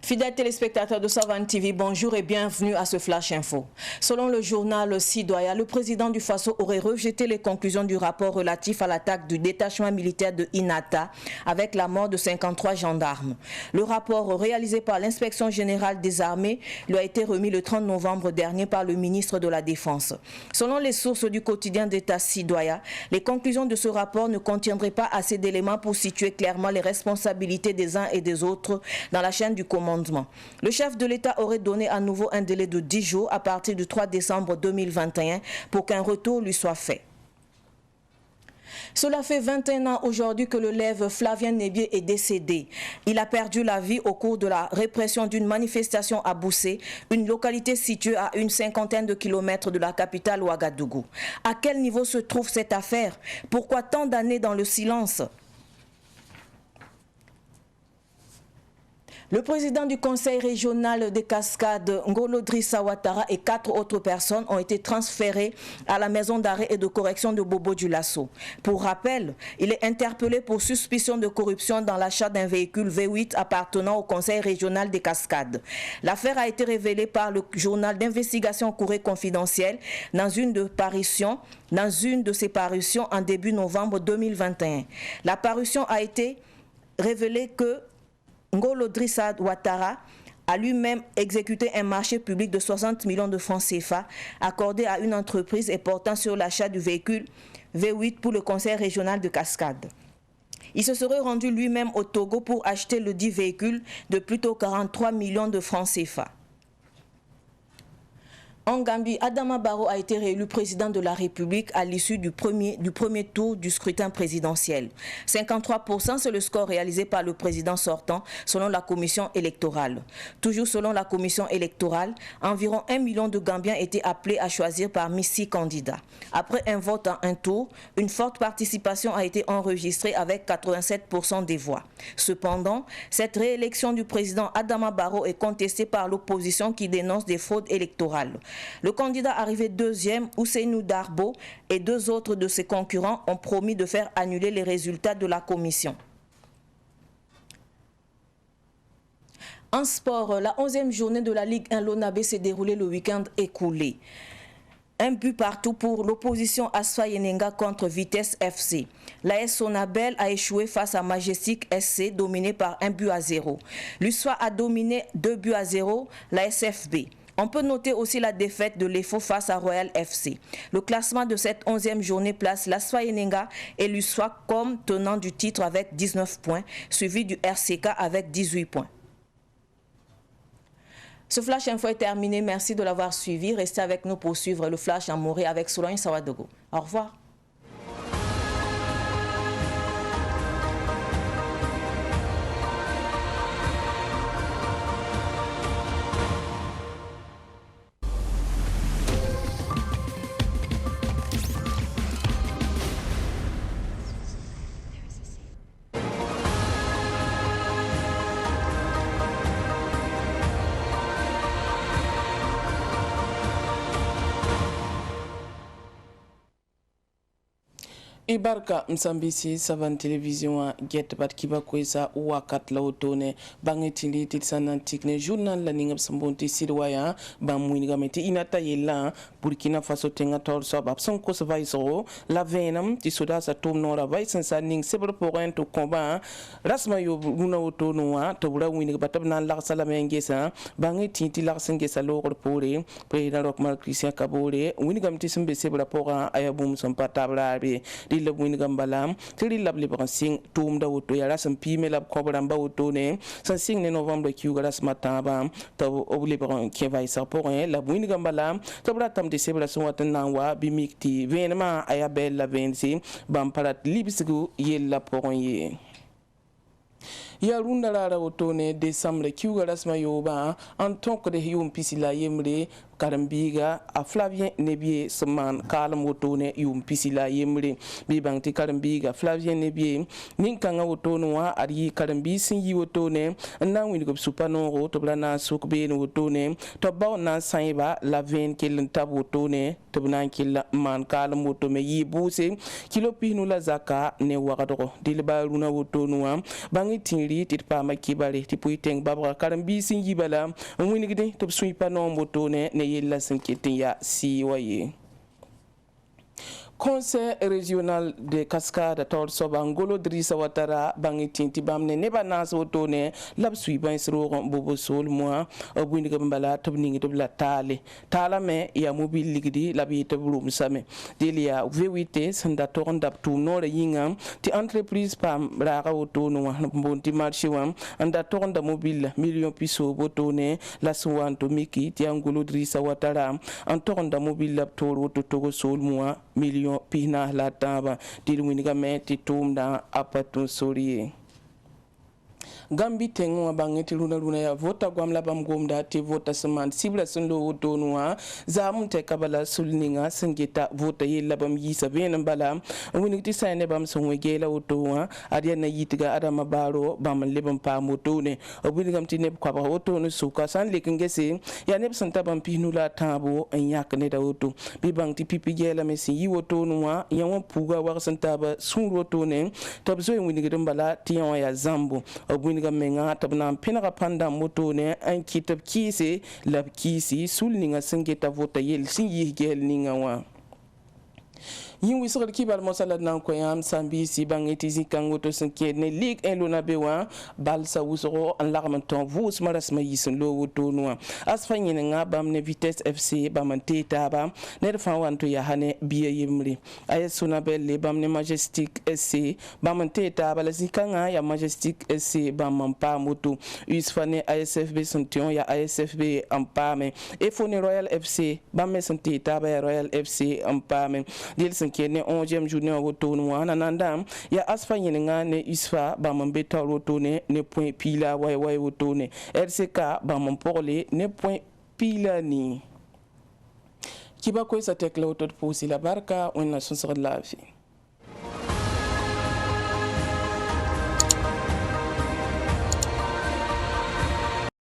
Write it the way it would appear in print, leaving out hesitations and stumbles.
Fidèles téléspectateurs de Savane TV, bonjour et bienvenue à ce Flash Info. Selon le journal Sidoya, le président du Faso aurait rejeté les conclusions du rapport relatif à l'attaque du détachement militaire de Inata avec la mort de 53 gendarmes. Le rapport réalisé par l'inspection générale des armées lui a été remis le 30 novembre dernier par le ministre de la Défense. Selon les sources du quotidien d'État Sidoya, les conclusions de ce rapport ne contiendraient pas assez d'éléments pour situer clairement les responsabilités des uns et des autres dans la chaîne du commandement. Le chef de l'État aurait donné à nouveau un délai de 10 jours à partir du 3 décembre 2021 pour qu'un retour lui soit fait. Cela fait 21 ans aujourd'hui que le lève Flavien Nébié est décédé. Il a perdu la vie au cours de la répression d'une manifestation à Boussé, une localité située à une cinquantaine de kilomètres de la capitale Ouagadougou. À quel niveau se trouve cette affaire? Pourquoi tant d'années dans le silence? Le président du conseil régional des Cascades, Ngolo Drissa Ouattara, et 4 autres personnes ont été transférées à la maison d'arrêt et de correction de Bobo-Dioulasso. Pour rappel, il est interpellé pour suspicion de corruption dans l'achat d'un véhicule V8 appartenant au conseil régional des Cascades. L'affaire a été révélée par le journal d'investigation Courrier confidentiel dans une de ses parutions en début novembre 2021. La parution a été révélée que Ngolo Drissa Ouattara a lui-même exécuté un marché public de 60 millions de francs CFA accordé à une entreprise et portant sur l'achat du véhicule V8 pour le conseil régional de Cascades. Il se serait rendu lui-même au Togo pour acheter le dit véhicule de plutôt 43 millions de francs CFA. En Gambie, Adama Barrow a été réélu président de la République à l'issue du premier tour du scrutin présidentiel. 53%, c'est le score réalisé par le président sortant selon la commission électorale. Toujours selon la commission électorale, environ 1 million de Gambiens étaient appelés à choisir parmi 6 candidats. Après un vote en un tour, une forte participation a été enregistrée avec 87% des voix. Cependant, cette réélection du président Adama Barrow est contestée par l'opposition qui dénonce des fraudes électorales. Le candidat arrivé deuxième, Ousseinou Darbo, et 2 autres de ses concurrents ont promis de faire annuler les résultats de la commission. En sport, la 11e journée de la Ligue 1 Lonabé s'est déroulée le week-end écoulé. Un but partout pour l'opposition Asfa Yenenga contre Vitesse FC. L'AS Sonabel a échoué face à Majestic SC, dominé par 1-0. L'USFA a dominé 2-0 la SFB. On peut noter aussi la défaite de l'EFO face à Royal FC. Le classement de cette 11e journée place l'Asfa Yenenga et l'USFA comme tenant du titre avec 19 points, suivi du RCK avec 18 points. Ce Flash Info est terminé. Merci de l'avoir suivi. Restez avec nous pour suivre le Flash en Morée avec Solange Sawadogo. Au revoir. Ibarka msambisi Savane Télévision a get bat kiba kwesa wakat la otone bangetili titsanantikne journal la ninga sambonti sirwaya bamwiniga meti inata yela Burkina Faso tenga tor sabab sonko savaiso la venam ti soda sa tom nora vaisan sa ning sebre point to combat rasma yo buna otonoa to bura winiga batabna la sala mengesa bangeti ti la sengesa lo pore président Rockmar Christian Kabore winiga meti sembe sebra pora ayabum son patabrabe le Wingambalam, Tilly Lab Librancing, Toom da Auto, Yaras and Pimela Cobramba Autone, Sansing in November Cugaras Mataba, Tau Oblibron Kevai Saporin, La Wingambalam, Tobratam de Sebra Nawa, Bimikti, Venema, Ayabel La Vensi, Bamparat Libsgu, Yella Poronye. Yarunda la otone décembre Cugaras Mayoba, en tant que de Hium Pisila Yemre, karambiga a Flavien Nebier seman kalam wotone yum pisila yemre bi bangti karambiga Flavien Nebier ninkanga wotono wa ari karambi sin yi wotone na wini go supano to blana sukbe no wotone to baw na saiba la 20 kilin tab wotone to bnan kila man kalam wotome yi buse kilo pinu la zaka ne wakado dilba runa wotono wa bangi tinri tit ma kibale ti puiteng babra karambi sin yibala wini gide to suipa no mbotone ne yella sin ya si waye. Conseil régional de Cascade tol soba Ngolo Drissa Ouattara bangi tinti bamne neba nas wotone lab suiban sro bobo sol moi obwindi gambala tobningi tobla tala me ya mobile ligdi labi toblum same delia V8 sanda torndap tu no yinga ti entreprise pam raga wotono wa bonti marché wam anda tornda mobile million piso wotone la suwanto miki ti Ngolo Drissa Ouattara en tornda mobile lab tol woto togo sol moi million pina la taba dilwiniga meti tumda apatun soriye Gambi tengo bangeti luna ya vota gwamla bam gomda te vota seman sibla sunlo wotonwa zamun te kabala sulninga singeta vota yella bam yisa ben bala winiti sayne bam sonwe gela wotowa adiya na yitiga adama baro bam lebam pa motone obinigam tineb kwa ba wotono suka san lekingese ya neb santa bam pinula tabo en yakne da woto bi bangti pipi gela mesi yi wotonwa yawan puga wa santa ba sun wotone tabzo winigam bala tiyan ya zambo obwiniga menga tabna pinaka panda moto ne an kitab kisi lab kisi sulninga singeta vota yel singi gel ninga wa yin wisal kibal mosala nan ko yam sambi si bangeti zikango to sanke ne lig en lona bewa balsa wusoro an lagman ton vus maras ma yisen lo woto no asfanyi nga bam ne Vitesse FC bam teta ba ne fa wanto ya hane biye yimri ay suna belle bam ne Majestic SC bam teta ba la zikanga ya Majestic SC bam pa moto usfane ASFB santion ya ASFB ampame e fone Royal FC bam me santeta ba Royal FC ampame dil kene 11e journée wotono wana nanda ya asfa yenga ne isfa ba mambeta wotone ne point pila way wotone RCK ba mamporle ne point pila ni kiba ko sa tekla wotot posi la barka on na son sur la vie